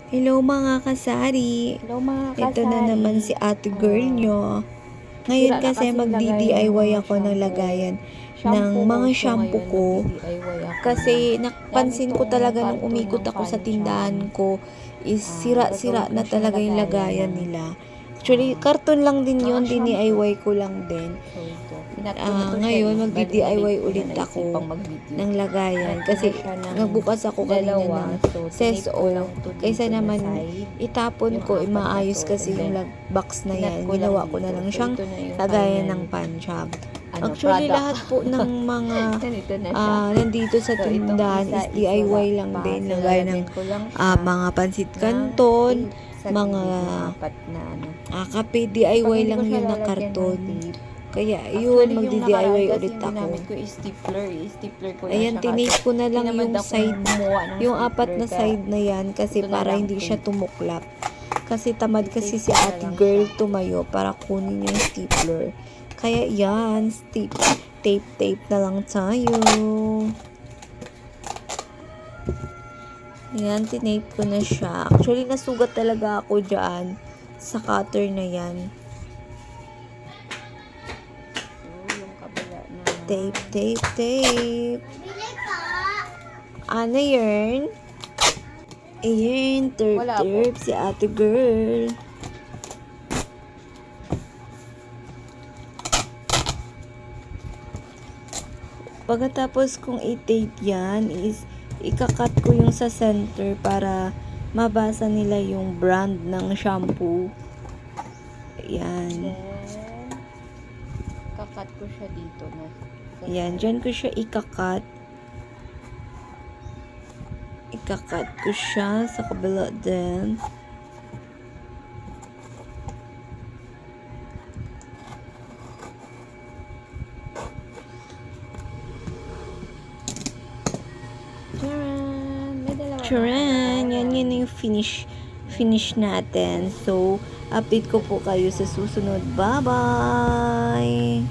Hello mga kasari. Hello mga kasari. Ito na naman si ate girl nyo. Ngayon kasi magdi-DIY ako ng lagayan ng mga shampoo ko. Kasi napansin ko talaga nung umikot ako sa tindahan ko is sira-sira na talaga yung lagayan nila. Actually, karton lang din yun, DIY ko lang din. Ngayon, magdi-DIY ulit ako ng lagayan. Kasi nagbukas ako kanina ng SESO. Kaysa naman itapon ko, maayos kasi yung box na yan. Ginawa ko na lang siyang lagayan ng pancham. Actually, lahat po ng mga nandito sa tindahan is DIY lang din. Lagay ng mga pansit canton, mga kape, DIY lang yun na karton. Kaya yun, magdi-DIY ulit ako. Ayan, tinape ko na lang yung side, yung apat na side na yan kasi para hindi siya tumuklap. Kasi tamad kasi si ate girl tumayo para kunin yung stapler. Kaya yan, tape na lang tayo. Ayan, tinape ko na siya. Actually, nasugat talaga ako dyan sa cutter na yan. Tape. Ano yun? Ayan, terp si ate girl. Pagkatapos kong i-tape yan, is ikakat ko yung sa center para mabasa nila yung brand ng shampoo. Ayan. Kakat ko siya dito na. Ayan, dyan ko siya ikakat. Ikakat ko siya sa kabila din. Charan! Yan yung finish natin. So, update ko po kayo sa susunod. Bye-bye!